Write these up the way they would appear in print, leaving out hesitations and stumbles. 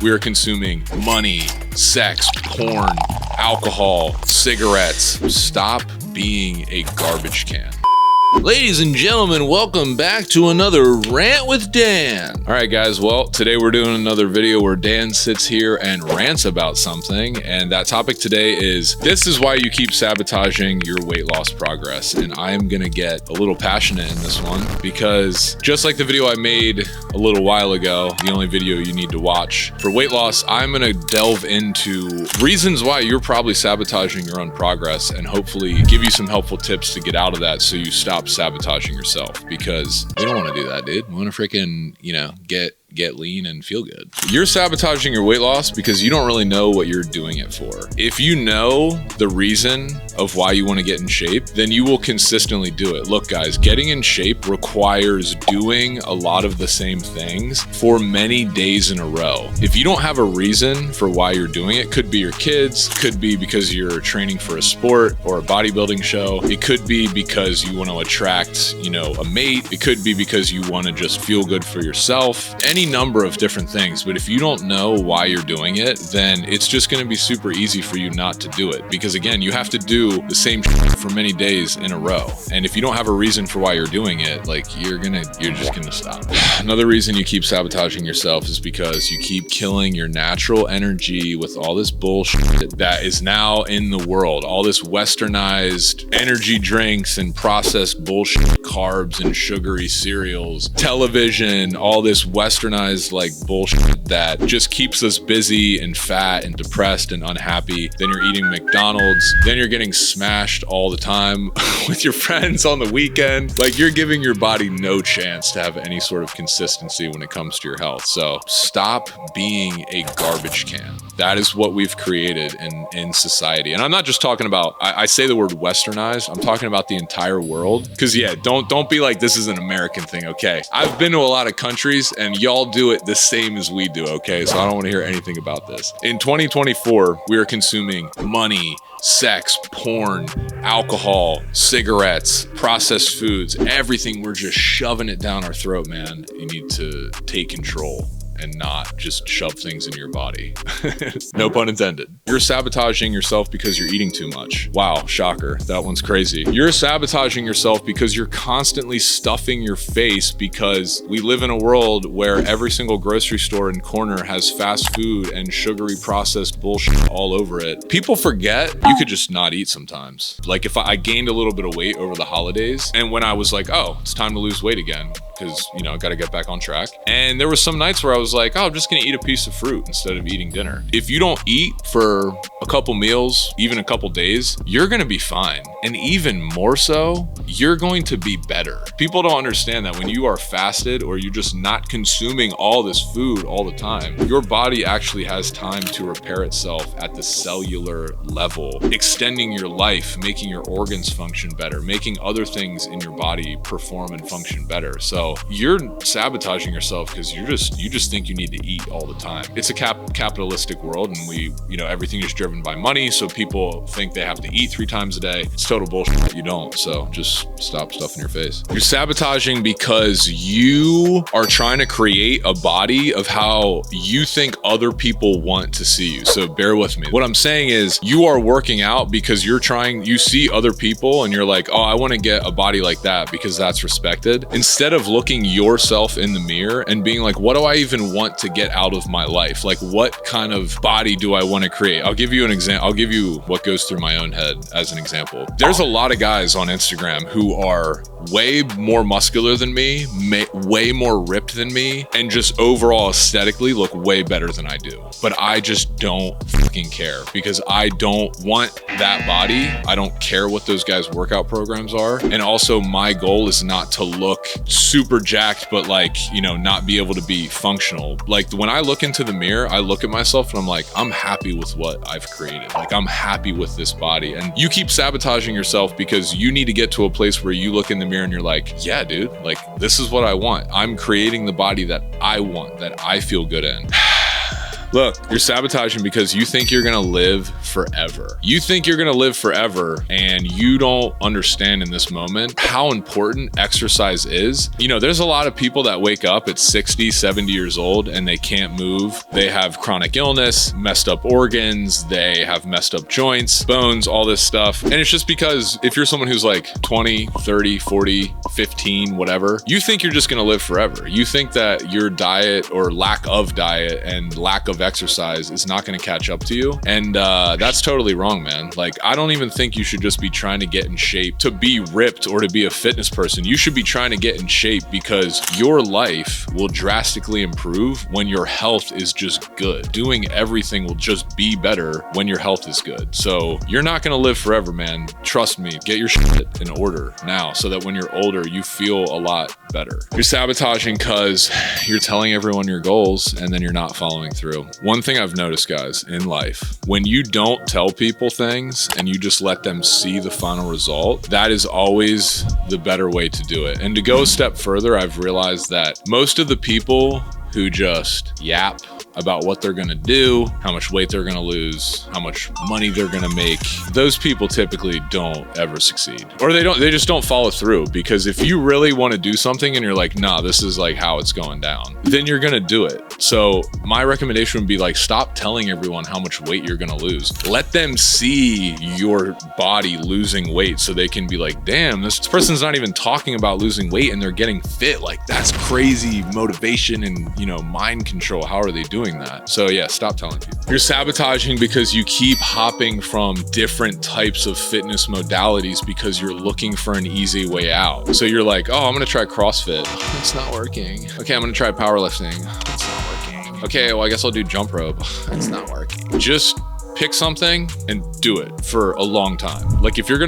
We are consuming money, sex, porn, alcohol, cigarettes. Stop being a garbage can. Ladies and gentlemen, welcome back to another Rant with Dan. All right, guys, well, today we're doing another video where Dan sits here and rants about something. And that topic today is, this is why you keep sabotaging your weight loss progress. And I'm going to get a little passionate in this one because just like the video I made a little while ago, the only video you need to watch for weight loss, I'm going to delve into reasons why you're probably sabotaging your own progress and hopefully give you some helpful tips to get out of that so you stop sabotaging yourself, because we don't want to do that, dude. We want to freaking, get lean and feel good. You're sabotaging your weight loss because you don't really know what you're doing it for. If you know the reason of why you want to get in shape, then you will consistently do it. Look, guys, getting in shape requires doing a lot of the same things for many days in a row. If you don't have a reason for why you're doing it, could be your kids, could be because you're training for a sport or a bodybuilding show. It could be because you want to attract, a mate. It could be because you want to just feel good for yourself. Any number of different things. But if you don't know why you're doing it, then it's just going to be super easy for you not to do it. Because again, you have to do the same for many days in a row. And if you don't have a reason for why you're doing it, you're just gonna stop. Another reason you keep sabotaging yourself is because you keep killing your natural energy with all this bullshit that is now in the world. All this westernized energy drinks and processed bullshit, carbs and sugary cereals, television, all this westernized bullshit that just keeps us busy and fat and depressed and unhappy. Then you're eating McDonald's. Then you're getting smashed all the time with your friends on the weekend. You're giving your body no chance to have any sort of consistency when it comes to your health. So stop being a garbage can. That is what we've created in society. And I'm not just talking about, I say the word westernized, I'm talking about the entire world. Because don't be like, this is an American thing, okay? I've been to a lot of countries and y'all do it the same as we do, okay? So I don't want to hear anything about this. In 2024, we are consuming money, sex, porn, alcohol, cigarettes, processed foods, everything. We're just shoving it down our throat, man. You need to take control and not just shove things in your body. No pun intended. You're sabotaging yourself because you're eating too much. Wow, shocker. That one's crazy. You're sabotaging yourself because you're constantly stuffing your face because we live in a world where every single grocery store and corner has fast food and sugary processed bullshit all over it. People forget you could just not eat sometimes. If I gained a little bit of weight over the holidays, and when I was like, oh, it's time to lose weight again, because, I got to get back on track. And there were some nights where I was like, oh, I'm just going to eat a piece of fruit instead of eating dinner. If you don't eat for a couple meals, even a couple days, you're going to be fine. And even more so, you're going to be better. People don't understand that when you are fasted or you're just not consuming all this food all the time, your body actually has time to repair itself at the cellular level, extending your life, making your organs function better, making other things in your body perform and function better. So you're sabotaging yourself because you just think you need to eat all the time. It's a capitalistic world, and everything is driven by money. So people think they have to eat 3 times a day. It's total bullshit. You don't. So just stop stuffing your face. You're sabotaging because you are trying to create a body of how you think other people want to see you. So bear with me. What I'm saying is, you are working out because you see other people and you're like, oh, I want to get a body like that because that's respected. Instead of looking yourself in the mirror and being like, what do I even want to get out of my life? What kind of body do I want to create? I'll give you an example. I'll give you what goes through my own head as an example. There's a lot of guys on Instagram who are way more muscular than me, way more ripped than me, and just overall aesthetically look way better than I do. But I just don't fucking care because I don't want that body. I don't care what those guys' workout programs are. And also my goal is not to look super jacked, but not be able to be functional. When I look into the mirror, I look at myself and I'm like, I'm happy with what I've created. I'm happy with this body. And you keep sabotaging yourself because you need to get to a place where you look in the mirror and you're like, yeah, dude, this is what I want. I'm creating the body that I want, that I feel good in. Look, you're sabotaging because you think you're gonna live forever. You think you're gonna live forever, and you don't understand in this moment how important exercise is. You know, there's a lot of people that wake up at 60, 70 years old and they can't move. They have chronic illness, messed up organs, they have messed up joints, bones, all this stuff. And it's just because if you're someone who's like 20, 30, 40, 15, whatever, you think you're just gonna live forever. You think that your diet or lack of diet and lack of exercise is not gonna catch up to you. And that's totally wrong, man. Like, I don't even think you should just be trying to get in shape to be ripped or to be a fitness person. You should be trying to get in shape because your life will drastically improve when your health is just good. Doing everything will just be better when your health is good. So you're not gonna live forever, man. Trust me, get your shit in order now so that when you're older, you feel a lot better. You're sabotaging because you're telling everyone your goals and then you're not following through. One thing I've noticed, guys, in life, when you don't tell people things and you just let them see the final result, that is always the better way to do it. And to go a step further, I've realized that most of the people who just yap about what they're gonna do, how much weight they're gonna lose, how much money they're gonna make, those people typically don't ever succeed. Or they just don't follow through, because if you really wanna do something and you're like, nah, this is like how it's going down, then you're gonna do it. So my recommendation would be like, stop telling everyone how much weight you're gonna lose. Let them see your body losing weight so they can be like, damn, this person's not even talking about losing weight and they're getting fit. Like, that's crazy motivation and, you know, mind control. How are they doing that? So yeah, stop telling people. You're sabotaging because you keep hopping from different types of fitness modalities because you're looking for an easy way out. So you're like, oh, I'm gonna try CrossFit. It's not working. Okay, I'm gonna try powerlifting. It's not working. Okay, well, I guess I'll do jump rope. It's not working. Just pick something and do it for a long time. Like if your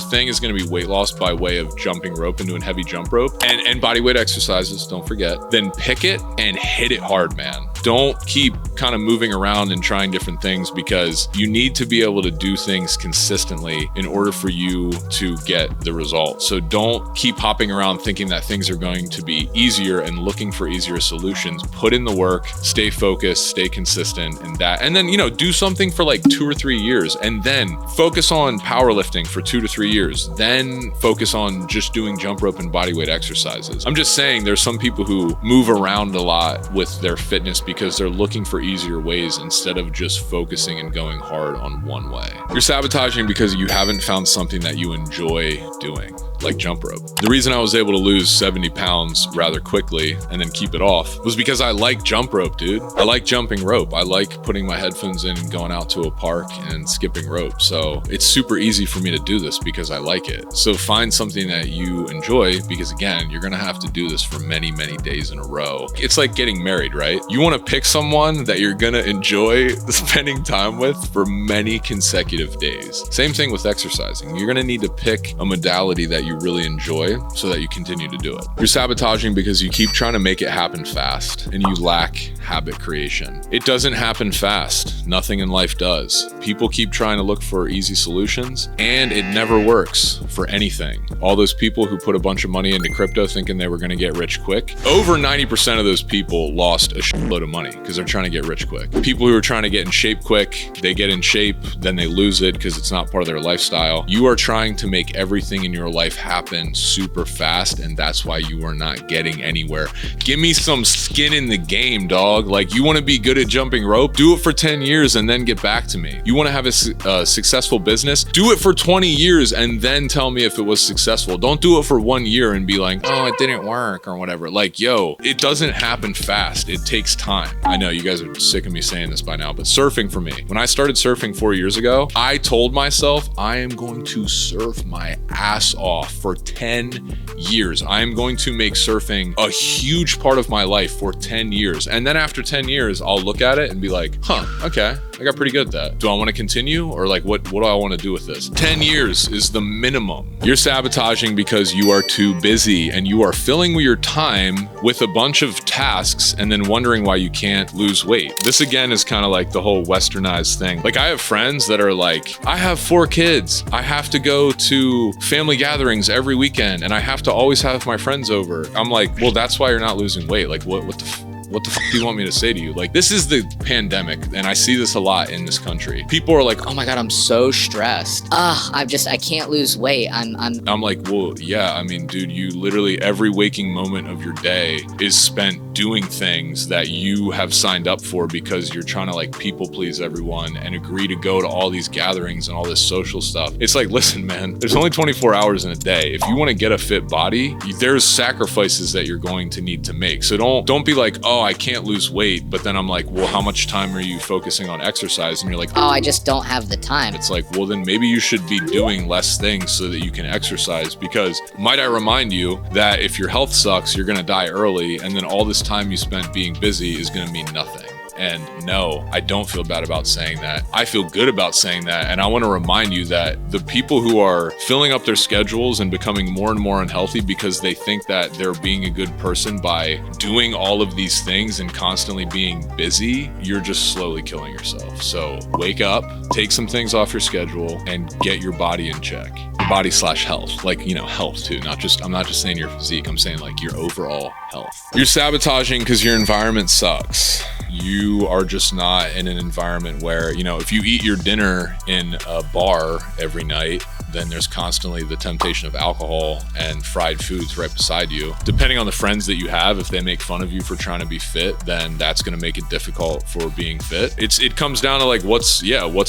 thing is gonna be weight loss by way of jumping rope and doing heavy jump rope and body weight exercises, don't forget, then pick it and hit it hard, man. Don't keep kind of moving around and trying different things, because you need to be able to do things consistently in order for you to get the result. So don't keep hopping around thinking that things are going to be easier and looking for easier solutions. Put in the work, stay focused, stay consistent, and then, you know, do something for like 2 or 3 years, and then focus on powerlifting for 2 to 3 years. Then focus on just doing jump rope and bodyweight exercises. I'm just saying there's some people who move around a lot with their fitness because they're looking for easier ways instead of just focusing and going hard on one way. You're sabotaging because you haven't found something that you enjoy doing, like jump rope. The reason I was able to lose 70 pounds rather quickly and then keep it off was because I like jump rope, dude. I like jumping rope. I like putting my headphones in and going out to a park and skipping rope. So it's super easy for me to do this because I like it. So find something that you enjoy, because again, you're gonna have to do this for many, many days in a row. It's like getting married, right? You wanna pick someone that you're gonna enjoy spending time with for many consecutive days. Same thing with exercising. You're gonna need to pick a modality that you really enjoy so that you continue to do it. You're sabotaging because you keep trying to make it happen fast and you lack habit creation. It doesn't happen fast. Nothing in life does. People keep trying to look for easy solutions and it never works for anything. All those people who put a bunch of money into crypto thinking they were going to get rich quick, over 90% of those people lost a shitload of money because they're trying to get rich quick. People who are trying to get in shape quick, they get in shape, then they lose it because it's not part of their lifestyle. You are trying to make everything in your life happen super fast, and that's why you are not getting anywhere. Give me some skin in the game, dog. Like, you want to be good at jumping rope? Do it for 10 years and then get back to me. You want to have a successful business? Do it for 20 years and then tell me if it was successful. Don't do it for 1 year and be like, oh, it didn't work or whatever. Like, yo, it doesn't happen fast. It takes time. I know you guys are sick of me saying this by now, but surfing for me, when I started surfing 4 years ago, I told myself I am going to surf my ass off for 10 years. I am going to make surfing a huge part of my life for 10 years. And then after 10 years, I'll look at it and be like, huh, okay, I got pretty good at that. Do I want to continue? Or like, what do I want to do with this? 10 years is the minimum. You're sabotaging because you are too busy and you are filling your time with a bunch of tasks and then wondering why you can't lose weight. This again is kind of like the whole westernized thing. Like, I have friends that are like, I have 4 kids. I have to go to family gatherings every weekend and I have to always have my friends over. I'm like, well, that's why you're not losing weight. Like, what the What the fuck do you want me to say to you? Like, this is the pandemic, and I see this a lot in this country. People are like, oh my God, I'm so stressed. I can't lose weight. I'm like, well, yeah, I mean, dude, you literally every waking moment of your day is spent doing things that you have signed up for because you're trying to like people please everyone and agree to go to all these gatherings and all this social stuff. It's like, listen, man, there's only 24 hours in a day. If you want to get a fit body, there's sacrifices that you're going to need to make. So don't be like, oh, I can't lose weight. But then I'm like, well, how much time are you focusing on exercise? And you're like, oh, I just don't have the time. It's like, well, then maybe you should be doing less things so that you can exercise, because might I remind you that if your health sucks, you're going to die early. And then all this time you spent being busy is going to mean nothing. And no, I don't feel bad about saying that. I feel good about saying that. And I want to remind you that the people who are filling up their schedules and becoming more and more unhealthy because they think that they're being a good person by doing all of these things and constantly being busy, you're just slowly killing yourself. So wake up, take some things off your schedule, and get your body in check. Body/health, like, you know, health too. I'm not just saying your physique, I'm saying like your overall health. You're sabotaging because your environment sucks. You are just not in an environment where, you know, if you eat your dinner in a bar every night, then there's constantly the temptation of alcohol and fried foods right beside you. Depending on the friends that you have, if they make fun of you for trying to be fit, then that's going to make it difficult for being fit. It comes down to like what's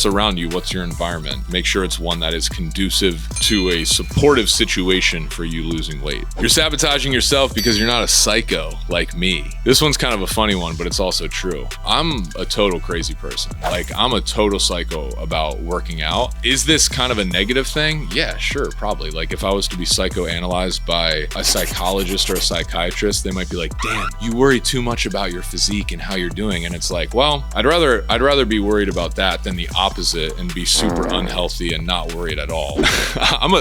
around you, what's your environment. Make sure it's one that is conducive to a supportive situation for you losing weight. You're sabotaging yourself because you're not a psycho like me. This one's kind of a funny one, but it's also true. I'm a total crazy person. Like, I'm a total psycho about working out. Is this kind of a negative thing? Yeah, sure, probably. Like, if I was to be psychoanalyzed by a psychologist or a psychiatrist, they might be like, damn, you worry too much about your physique and how you're doing. And it's like, well, I'd rather be worried about that than the opposite and be super unhealthy and not worried at all.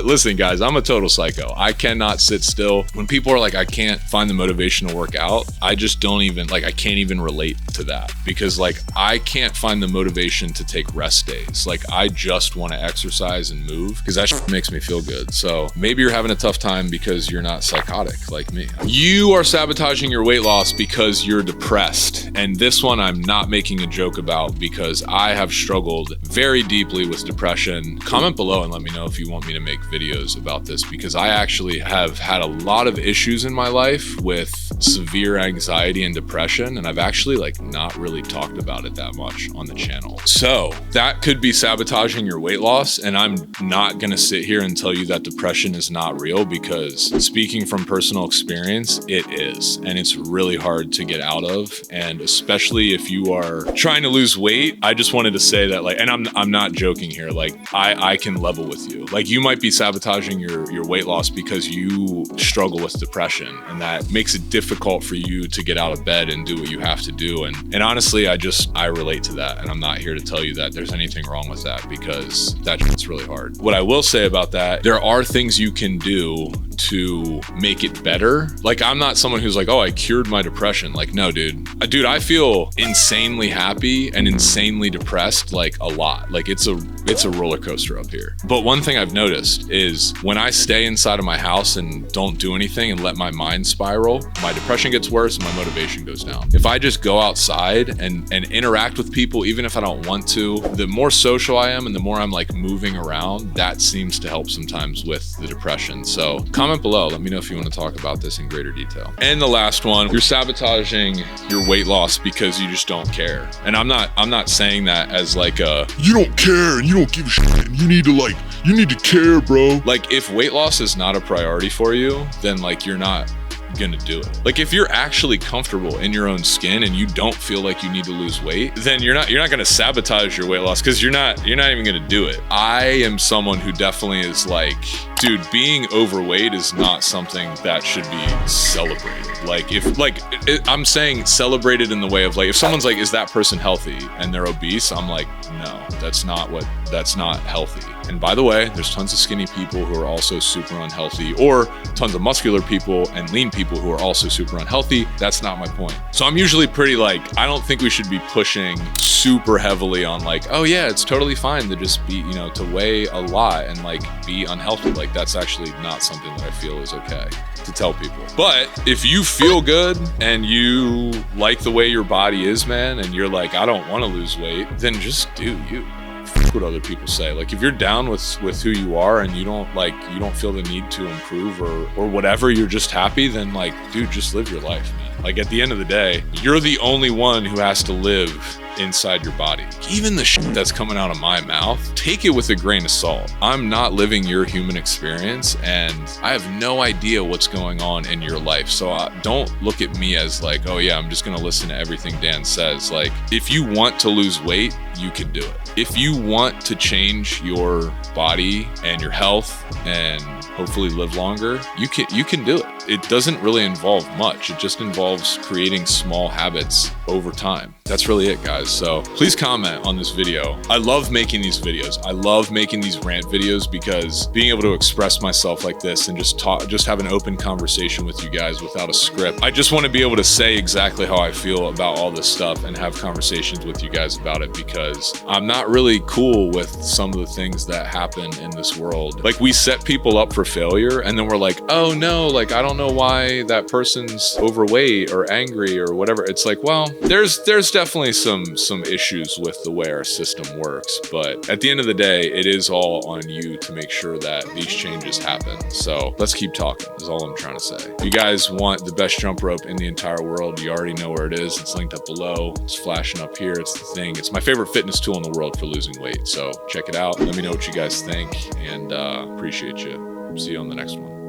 Listen, guys, I'm a total psycho. I cannot sit still. When people are like, I can't find the motivation to work out, I just don't even, like, I can't even relate to that, because like, I can't find the motivation to take rest days. Like, I just want to exercise and move because that shit makes me feel good. So maybe you're having a tough time because you're not psychotic like me. You are sabotaging your weight loss because you're depressed. And this one I'm not making a joke about, because I have struggled very deeply with depression. Comment below and let me know if you want me to make videos about this, because I actually have had a lot of issues in my life with severe anxiety and depression, and I've actually like not really talked about it that much on the channel. So that could be sabotaging your weight loss, and I'm not gonna sit here and tell you that depression is not real, because speaking from personal experience, it is, and it's really hard to get out of. And especially if you are trying to lose weight, I just wanted to say that, like, and I'm not joking here, like I can level with you. Like, you might be sabotaging your weight loss because you struggle with depression, and that makes it difficult for you to get out of bed and do what you have to do. And honestly, I relate to that, and I'm not here to tell you that there's anything wrong with that, because that's really hard. What I will say about that, there are things you can do to make it better. Like, I'm not someone who's like, oh, I cured my depression. Like, no, dude, I feel insanely happy and insanely depressed, like a lot. Like, it's a roller coaster up here. But one thing I've noticed is when I stay inside of my house and don't do anything and let my mind spiral, my depression gets worse and my motivation goes down. If I just go outside and interact with people, even if I don't want to, the more social I am and the more I'm like moving around, that seems to help sometimes with the depression. So comment below, let me know if you want to talk about this in greater detail. And the last one, you're sabotaging your weight loss because you just don't care. And I'm not saying that as like a, you don't care and you don't give a shit and you need to care, bro. Like, if weight loss is not a priority for you, then like, you're not gonna do it. Like, if you're actually comfortable in your own skin and you don't feel like you need to lose weight, then you're not gonna sabotage your weight loss, because you're not even gonna do it. I am someone who definitely is like, dude, being overweight is not something that should be celebrated. Like, I'm saying celebrated in the way of like, if someone's like, is that person healthy, and they're obese, I'm like, no, that's not healthy. And by the way, there's tons of skinny people who are also super unhealthy, or tons of muscular people and lean people people who are also super unhealthy. That's not my point. So I'm usually pretty like, I don't think we should be pushing super heavily on like, oh yeah, it's totally fine to just be, you know, to weigh a lot and like be unhealthy. Like that's actually not something that I feel is okay to tell people. But if you feel good and you like the way your body is, man, and you're like, I don't want to lose weight, then just do you. F what other people say. Like if you're down with who you are and you don't feel the need to improve or whatever, you're just happy, then like, dude, just live your life, man. Like at the end of the day, you're the only one who has to live inside your body. Even the shit that's coming out of my mouth, take it with a grain of salt. I'm not living your human experience and I have no idea what's going on in your life. So don't look at me as like, oh yeah, I'm just gonna listen to everything Dan says. Like if you want to lose weight, you can do it. If you want to change your body and your health and hopefully live longer, you can do it. It doesn't really involve much. It just involves creating small habits over time. That's really it, guys. So please comment on this video. I love making these videos. I love making these rant videos because being able to express myself like this and just have an open conversation with you guys without a script. I just want to be able to say exactly how I feel about all this stuff and have conversations with you guys about it, because I'm not really cool with some of the things that happen in this world. Like we set people up for failure and then we're like, oh no, like I don't know why that person's overweight or angry or whatever. It's like, well, there's definitely some issues with the way our system works, but at the end of the day, it is all on you to make sure that these changes happen. So let's keep talking is all I'm trying to say. If you guys want the best jump rope in the entire world, you already know where it is. It's linked up below. It's flashing up here. It's the thing. It's my favorite fitness tool in the world for losing weight. So check it out. Let me know what you guys think and appreciate you. See you on the next one.